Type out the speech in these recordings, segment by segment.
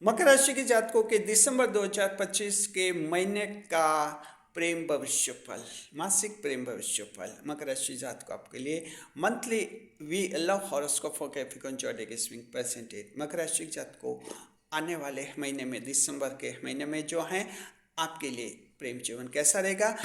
मकर राशि के जातकों के दिसंबर 2025 के महीने का प्रेम भविष्य फल, मासिक प्रेम भविष्य फल। मकर राशि जातकों आपके लिए monthly we love horoscope for Capricorn zodiac swing percentage. मकर राशि के जातकों आने वाले महीने में, दिसंबर के महीने में जो है आपके लिए प्रेम जीवन कैसा रहेगा।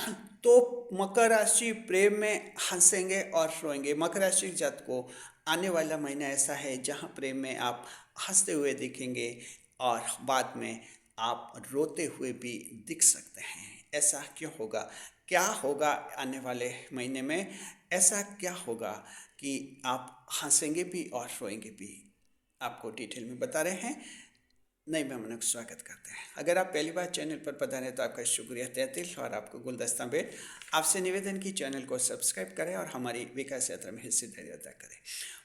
तो मकर राशि प्रेम में हंसेंगे और रोएंगे। मकर राशि के जातकों आने वाला महीना ऐसा है जहां प्रेम में आप हंसते हुए दिखेंगे और बाद में आप रोते हुए भी दिख सकते हैं। ऐसा क्यों होगा, क्या होगा आने वाले महीने में, ऐसा क्या होगा कि आप हंसेंगे भी और रोएंगे भी, आपको डिटेल में बता रहे हैं। नए मेहमानों का स्वागत करते हैं। अगर आप पहली बार चैनल पर पधारे तो आपका शुक्रिया तहे दिल और आपको गुलदस्ता भेंट। आपसे निवेदन की चैनल को सब्सक्राइब करें और हमारी विकास यात्रा में हिस्सेदारी अदा करें।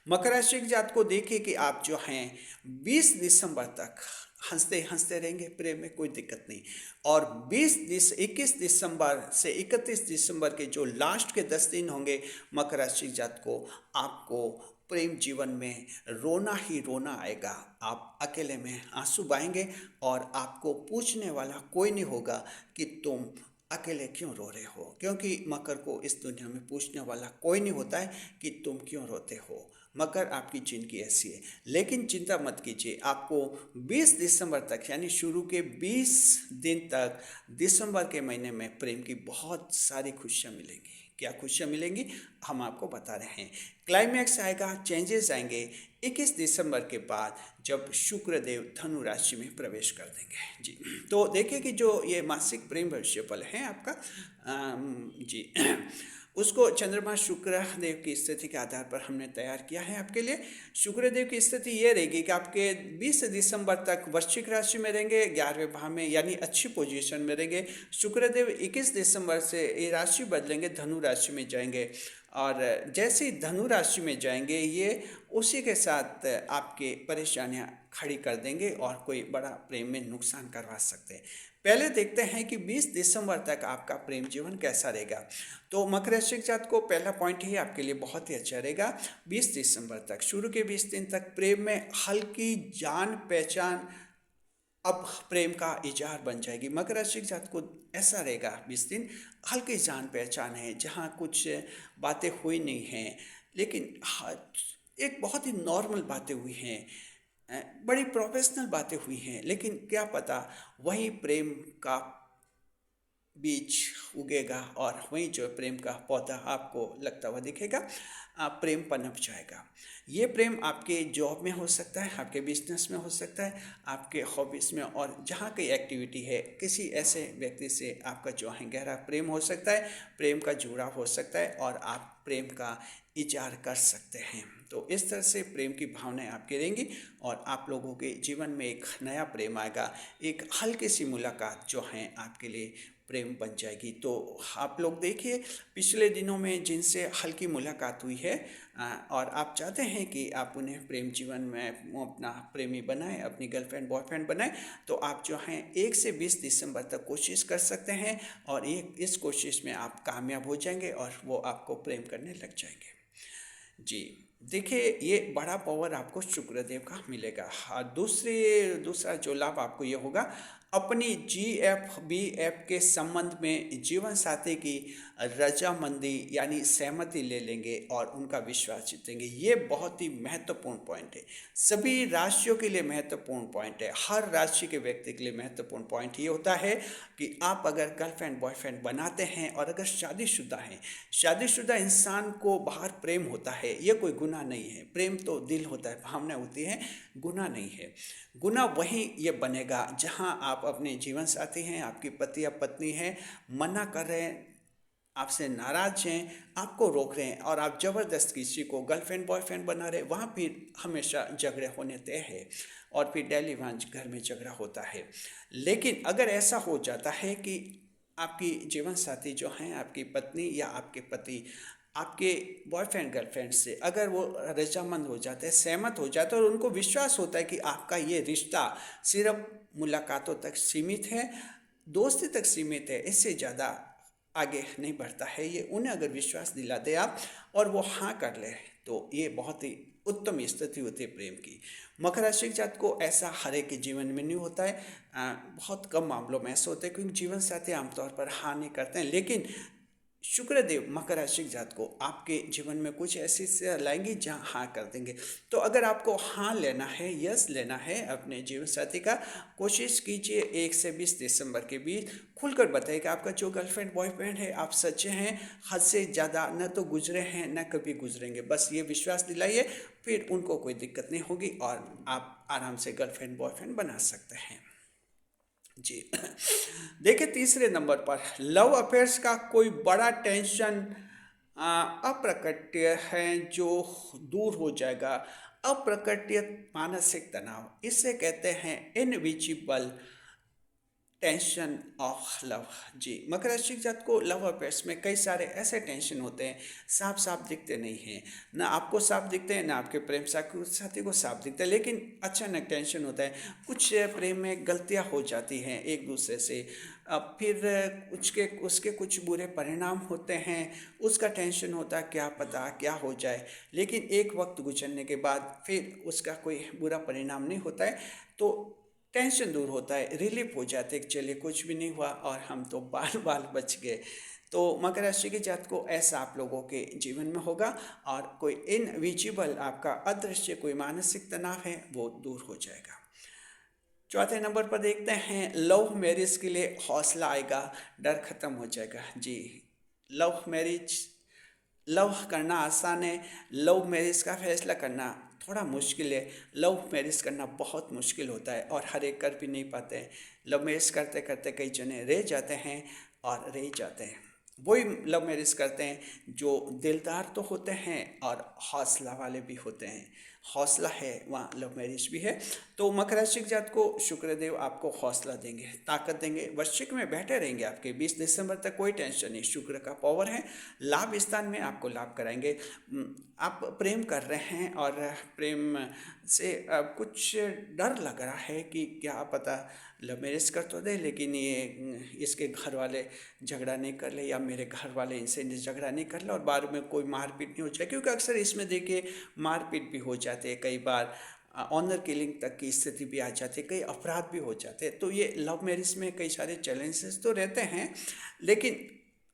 मकर राशि के जात को देखिए कि आप जो हैं 20 दिसंबर तक हंसते हंसते रहेंगे, प्रेम में कोई दिक्कत नहीं। और 21 दिसंबर से 31 दिसंबर के जो लास्ट के 10 दिन होंगे मकर राशि के जात को आपको प्रेम जीवन में रोना ही रोना आएगा। आप अकेले में आंसू बहाएंगे और आपको पूछने वाला कोई नहीं होगा कि तुम अकेले क्यों रो रहे हो, क्योंकि मकर को इस दुनिया में पूछने वाला कोई नहीं होता है कि तुम क्यों रोते हो। मकर आपकी जिंदगी ऐसी है। लेकिन चिंता मत कीजिए, आपको 20 दिसंबर तक यानी शुरू के 20 दिन तक दिसंबर के महीने में प्रेम की बहुत सारी खुशियाँ मिलेंगी। क्या खुशियाँ मिलेंगी हम आपको बता रहे हैं। क्लाइमैक्स आएगा, चेंजेस आएंगे 21 दिसंबर के बाद जब शुक्र देव धनु राशि में प्रवेश कर देंगे। जी, तो देखिए कि जो ये मासिक प्रेम भविष्य फल है आपका जी उसको चंद्रमा शुक्र देव की स्थिति के आधार पर हमने तैयार किया है आपके लिए। शुक्र देव की स्थिति ये रहेगी कि आपके 20 दिसंबर तक वृश्चिक राशि में रहेंगे, 11वें भाव में, यानी अच्छी पोजीशन में रहेंगे। शुक्र देव 21 दिसंबर से ये राशि बदलेंगे, धनु राशि में जाएंगे। और जैसे ही धनु राशि में जाएंगे ये उसी के साथ आपके परेशानियां खड़ी कर देंगे और कोई बड़ा प्रेम में नुकसान करवा सकते हैं। पहले देखते हैं कि 20 दिसंबर तक आपका प्रेम जीवन कैसा रहेगा। तो मकर राशि के जात को पहला पॉइंट ही आपके लिए बहुत ही अच्छा रहेगा। 20 दिसंबर तक, शुरू के 20 दिन तक प्रेम में हल्की जान पहचान अब प्रेम का इजहार बन जाएगी। मकर राशि के साथ को ऐसा रहेगा 20 दिन हल्की जान पहचान है, जहाँ कुछ बातें हुई नहीं हैं, लेकिन एक बहुत ही नॉर्मल बातें हुई हैं, बड़ी प्रोफेशनल बातें हुई हैं, लेकिन क्या पता वही प्रेम का बीज उगेगा और वहीं जो प्रेम का पौधा आपको लगता हुआ दिखेगा, प्रेम पनप जाएगा। ये प्रेम आपके जॉब में हो सकता है, आपके बिजनेस में हो सकता है, आपके हॉबीज़ में, और जहाँ कोई एक्टिविटी है किसी ऐसे व्यक्ति से आपका जो है गहरा प्रेम हो सकता है, प्रेम का जुड़ाव हो सकता है और आप प्रेम का इजहार कर सकते हैं। तो इस तरह से प्रेम की भावनाएं आपकी रहेंगी और आप लोगों के जीवन में एक नया प्रेम आएगा। एक हल्की सी मुलाकात जो है आपके लिए प्रेम बन जाएगी। तो आप लोग देखिए पिछले दिनों में जिनसे हल्की मुलाकात हुई है और आप चाहते हैं कि आप उन्हें प्रेम जीवन में अपना प्रेमी बनाएं, अपनी गर्लफ्रेंड बॉयफ्रेंड बनाएं, तो आप जो हैं 1 से 20 दिसंबर तक कोशिश कर सकते हैं और इस कोशिश में आप कामयाब हो जाएंगे और वो आपको प्रेम करने लग जाएंगे। जी, देखिए ये बड़ा पावर आपको शुक्रदेव का मिलेगा। और दूसरा जो लाभ आपको ये होगा, अपनी GF-BF के संबंध में जीवन साथी की रजामंदी यानी सहमति ले लेंगे और उनका विश्वास जीतेंगे। ये बहुत ही महत्वपूर्ण पॉइंट है, सभी राशियों के लिए महत्वपूर्ण पॉइंट है। हर राशि के व्यक्ति के लिए महत्वपूर्ण पॉइंट ये होता है कि आप अगर गर्लफ्रेंड बॉयफ्रेंड बनाते हैं और अगर शादीशुदा हैं, शादीशुदा इंसान को बाहर प्रेम होता है, ये कोई गुनाह नहीं है। प्रेम तो दिल होता है, भावना होती है, गुनाह नहीं है। गुनाह वहीं ये बनेगा जहां आप अपने जीवन साथी हैं, आपकी पति या पत्नी है, मना कर रहे हैं, आपसे नाराज हैं, आपको रोक रहे हैं और आप ज़बरदस्त किसी को गर्लफ्रेंड बॉयफ्रेंड बना रहे, वहाँ फिर हमेशा झगड़े होने तय है और फिर डेली वहाँ घर में झगड़ा होता है। लेकिन अगर ऐसा हो जाता है कि आपकी जीवन साथी जो हैं, आपकी पत्नी या आपके पति आपके बॉयफ्रेंड गर्लफ्रेंड से अगर वो रजामंद हो जाते हैं, सहमत हो जाते हैं और उनको विश्वास होता है कि आपका ये रिश्ता सिर्फ मुलाकातों तक सीमित है, दोस्ती तक सीमित है, इससे ज़्यादा आगे नहीं बढ़ता है, ये उन्हें अगर विश्वास दिला दे आप और वो हाँ कर ले, तो ये बहुत ही उत्तम स्थिति होती है प्रेम की। मकर राशि के जात को ऐसा हर एक के जीवन में नहीं होता है, बहुत कम मामलों में ऐसा होता है, क्योंकि जीवन साथी आमतौर पर हाँ नहीं करते हैं। लेकिन शुक्रदेव मकर राशि के जात को आपके जीवन में कुछ ऐसी से लाएंगे जहाँ हाँ कर देंगे। तो अगर आपको हाँ लेना है, यस लेना है अपने जीवन साथी का, कोशिश कीजिए 1 से 20 दिसंबर के बीच खुलकर बताइए कि आपका जो गर्लफ्रेंड बॉयफ्रेंड है आप सच्चे हैं, हद से ज़्यादा न तो गुजरे हैं न कभी गुजरेंगे। बस ये विश्वास दिलाइए, फिर उनको कोई दिक्कत नहीं होगी और आप आराम से गर्लफ्रेंड बॉयफ्रेंड बना सकते हैं जी। देखिए तीसरे नंबर पर लव अफेयर्स का कोई बड़ा टेंशन अप्रकट्य है जो दूर हो जाएगा। अप्रकट्य मानसिक तनाव, इसे कहते हैं इनविजिबल टेंशन ऑफ लव जी। मकर राशि के जात को लव अफेयर्स में कई सारे ऐसे टेंशन होते हैं, साफ साफ दिखते नहीं हैं, ना आपको साफ दिखते हैं ना आपके प्रेम साथी को साफ दिखता है, लेकिन अचानक टेंशन होता है। कुछ प्रेम में गलतियां हो जाती हैं एक दूसरे से, अब फिर उसके कुछ बुरे परिणाम होते हैं, उसका टेंशन होता है क्या पता क्या हो जाए। लेकिन एक वक्त गुजरने के बाद फिर उसका कोई बुरा परिणाम नहीं होता है, तो टेंशन दूर होता है, रिलीफ हो जाते हैं, चलिए कुछ भी नहीं हुआ और हम तो बाल बाल बच गए। तो मकर राशि के जात को ऐसा आप लोगों के जीवन में होगा और कोई इनविजिबल आपका अदृश्य कोई मानसिक तनाव है वो दूर हो जाएगा। चौथे नंबर पर देखते हैं लव मैरिज के लिए हौसला आएगा, डर खत्म हो जाएगा जी। लव करना आसान है, लव मैरिज का फैसला करना थोड़ा मुश्किल है। लव मैरिज करना बहुत मुश्किल होता है और हर एक कर भी नहीं पाते हैं। लव मैरिज करते करते कई जने रह जाते हैं और रह जाते हैं। वही लव मैरिज करते हैं जो दिलदार तो होते हैं और हौसला वाले भी होते हैं। हौसला है वहाँ लव मैरिज भी है। तो मकर राशि के जात को शुक्रदेव आपको हौसला देंगे, ताकत देंगे, वृश्चिक में बैठे रहेंगे आपके 20 दिसंबर तक, कोई टेंशन नहीं। शुक्र का पावर है, लाभ स्थान में आपको लाभ कराएंगे। आप प्रेम कर रहे हैं और प्रेम से कुछ डर लग रहा है कि क्या पता लव मैरिज कर तो दे लेकिन ये इसके घर वाले झगड़ा नहीं कर ले या मेरे घर वाले इनसे झगड़ा नहीं कर ले और बाद में कोई मारपीट नहीं हो जाए, क्योंकि अक्सर इसमें देखिए मारपीट भी हो जाते हैं, कई बार ऑनर किलिंग तक की स्थिति भी आ जाती है, कई अपराध भी हो जाते हैं। तो ये लव मैरिज में कई सारे चैलेंजेस तो रहते हैं, लेकिन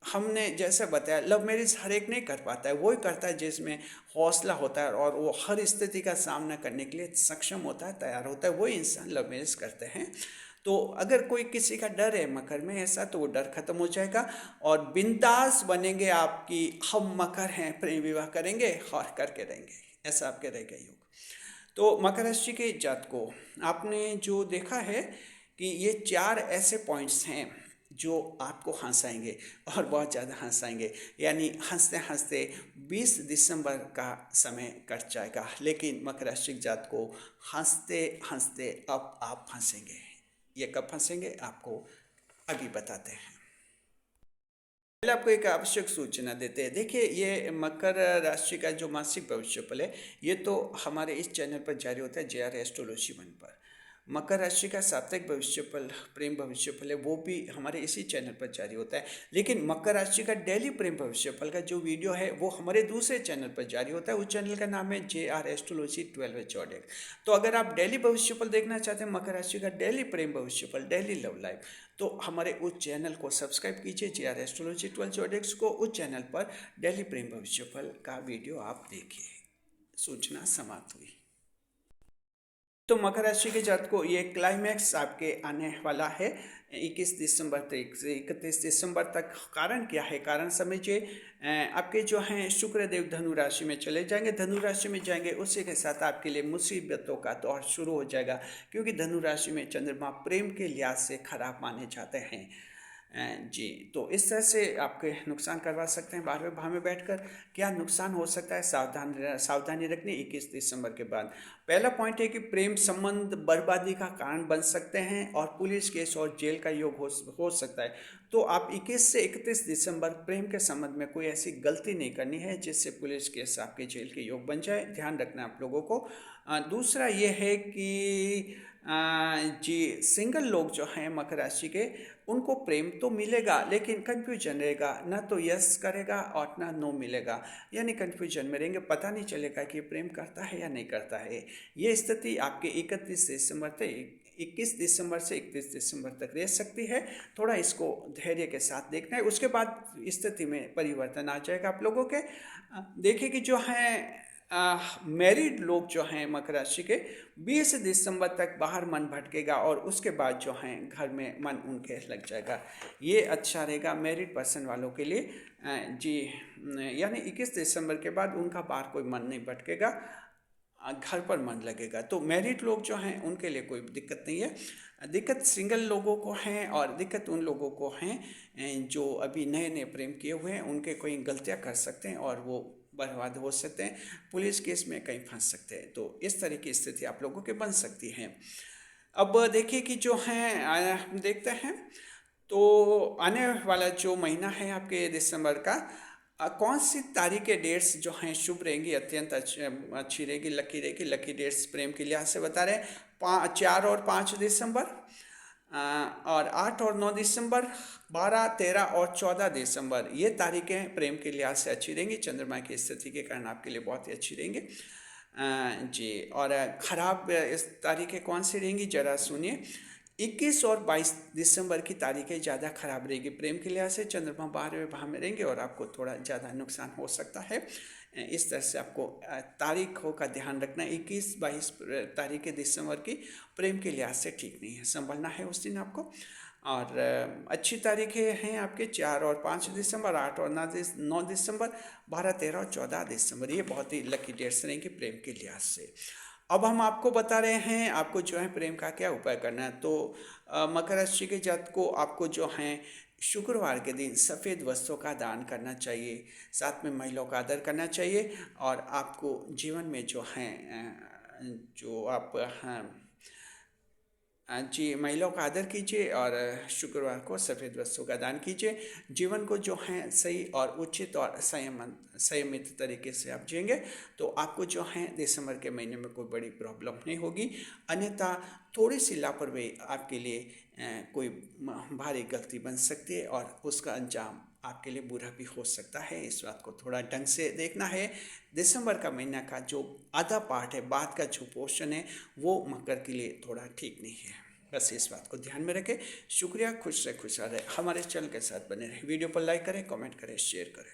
हमने जैसे बताया लव मैरिज हर एक नहीं कर पाता है, वही करता है जिसमें हौसला होता है और वो हर स्थिति का सामना करने के लिए सक्षम होता है, तैयार होता है, वही इंसान लव मैरिज करते हैं। तो अगर कोई किसी का डर है मकर में ऐसा, तो वो डर खत्म हो जाएगा और बिंदास बनेंगे आपकी हम मकर हैं, प्रेम विवाह करेंगे और करके रहेंगे, ऐसा आपके रहेगा योग। तो मकर राशि के जात को आपने जो देखा है कि ये 4 ऐसे पॉइंट्स हैं जो आपको हंसाएंगे और बहुत ज़्यादा हंसाएंगे, यानी हंसते हंसते 20 दिसंबर का समय कट जाएगा। लेकिन मकर राशि के जात को हंसते हंसते अब आप हंसेंगे। ये कब हंसेंगे आपको अभी बताते हैं। पहले आपको एक आवश्यक सूचना देते हैं। देखिए ये मकर राशि का जो मासिक भविष्यफल है ये तो हमारे इस चैनल पर जारी होता है JR एस्ट्रोलॉजी 1 पर। मकर राशि का साप्ताहिक भविष्यफल, प्रेम भविष्यफल है, वो भी हमारे इसी चैनल पर जारी होता है। लेकिन मकर राशि का डेली प्रेम भविष्यफल का जो वीडियो है वो हमारे दूसरे चैनल पर जारी होता है। उस चैनल का नाम है JR एस्ट्रोलॉजी 12 जोडिएक। तो अगर आप डेली भविष्यफल देखना चाहते हैं, मकर राशि का डेली प्रेम भविष्यफल, डेली लव लाइफ, तो हमारे उस चैनल को सब्सक्राइब कीजिए, JR एस्ट्रोलॉजी 12 जोडिएक्स को। उस चैनल पर डेली प्रेम भविष्यफल का वीडियो आप देखिए। सूचना समाप्त हुई। तो मकर राशि के जात को ये क्लाइमैक्स आपके आने वाला है 21 दिसंबर तक से 31 दिसंबर तक। कारण क्या है, कारण समझिए। आपके जो हैं शुक्रदेव धनु राशि में चले जाएंगे, धनु राशि में जाएंगे, उसी के साथ आपके लिए मुसीबतों का दौर शुरू हो जाएगा, क्योंकि धनु राशि में चंद्रमा प्रेम के लिहाज से खराब माने जाते हैं जी। तो इस तरह से आपके नुकसान करवा सकते हैं 12वें भाव में बैठकर। क्या नुकसान हो सकता है, सावधानी रखनी 21 दिसंबर के बाद। पहला पॉइंट है कि प्रेम संबंध बर्बादी का कारण बन सकते हैं और पुलिस केस और जेल का योग हो सकता है। तो आप 21 से 31 दिसंबर प्रेम के संबंध में कोई ऐसी गलती नहीं करनी है जिससे पुलिस केस आपके जेल के योग बन जाए, ध्यान रखना आप लोगों को। दूसरा ये है कि जी सिंगल लोग जो हैं मकर राशि के, उनको प्रेम तो मिलेगा लेकिन कन्फ्यूजन रहेगा, ना तो यस करेगा और ना नो मिलेगा, यानी कन्फ्यूजन में रहेंगे, पता नहीं चलेगा कि प्रेम करता है या नहीं करता है। ये स्थिति आपके 21 दिसंबर से 31 दिसंबर तक रह सकती है। थोड़ा इसको धैर्य के साथ देखना है, उसके बाद स्थिति में परिवर्तन आ जाएगा आप लोगों के। देखिए कि जो है मैरिड लोग जो हैं मकर राशि के, 20 दिसंबर तक बाहर मन भटकेगा और उसके बाद जो हैं घर में मन उनके लग जाएगा। ये अच्छा रहेगा मैरिड पर्सन वालों के लिए। जी यानी 21 दिसंबर के बाद उनका बाहर कोई मन नहीं भटकेगा, घर पर मन लगेगा। तो मैरिड लोग जो हैं उनके लिए कोई दिक्कत नहीं है। दिक्कत सिंगल लोगों को हैं और दिक्कत उन लोगों को हैं जो अभी नए नए प्रेम किए हुए हैं, उनके कोई गलतियां कर सकते हैं और वो बर्बाद हो सकते हैं, पुलिस केस में कहीं फंस सकते हैं। तो इस तरह की स्थिति आप लोगों के बन सकती है। अब देखिए कि जो हैं देखते हैं तो आने वाला जो महीना है आपके दिसंबर का, कौन सी तारीख के डेट्स जो हैं शुभ रहेंगी, अत्यंत अच्छी रहेगी, लकी रहेगी। लकी डेट्स प्रेम के लिहाज से बता रहे हैं 4 और 5 दिसंबर, और 8 और 9 दिसंबर, 12, 13 और 14 दिसंबर, ये तारीखें प्रेम के लिहाज से अच्छी रहेंगी। चंद्रमा की स्थिति के कारण आपके लिए बहुत ही अच्छी रहेंगी। जी और खराब इस तारीखें कौन सी रहेंगी जरा सुनिए। 21 और 22 दिसंबर की तारीखें ज़्यादा खराब रहेगी प्रेम के लिहाज से। चंद्रमा 12वें भाव में रहेंगे और आपको थोड़ा ज़्यादा नुकसान हो सकता है। इस तरह से आपको तारीखों का ध्यान रखना। 21-22 तारीखें दिसंबर की प्रेम के लिहाज से ठीक नहीं है, संभलना है उस दिन आपको। और अच्छी तारीखें हैं आपके 4 और 5 दिसंबर, 8 और 9 दिसंबर, 12, 13 और 14 दिसंबर, ये बहुत ही लकी डेट्स रहेंगे प्रेम के लिहाज से। अब हम आपको बता रहे हैं आपको जो है प्रेम का क्या उपाय करना है। तो मकर राशि के जातक को आपको जो है शुक्रवार के दिन सफ़ेद वस्त्रों का दान करना चाहिए, साथ में महिलाओं का आदर करना चाहिए, और आपको जीवन में जो है जो आप जी महिलाओं का आदर कीजिए और शुक्रवार को सफ़ेद वस्त्रों का दान कीजिए। जीवन को जो है सही और उचित और संयमित तरीके से आप जिएंगे तो आपको जो है दिसंबर के महीने में कोई बड़ी प्रॉब्लम नहीं होगी। अन्यथा थोड़ी सी लापरवाही आपके लिए कोई भारी गलती बन सकती है और उसका अंजाम आपके लिए बुरा भी हो सकता है। इस बात को थोड़ा ढंग से देखना है। दिसंबर का महीना का जो आधा पार्ट है, बाद का जो पोर्शन है, वो मकर के लिए थोड़ा ठीक नहीं है। बस इस बात को ध्यान में रखें। शुक्रिया, खुश रहे, खुशहाल रहे, हमारे चैनल के साथ बने रहे। वीडियो पर लाइक करें, कमेंट करें, शेयर करें।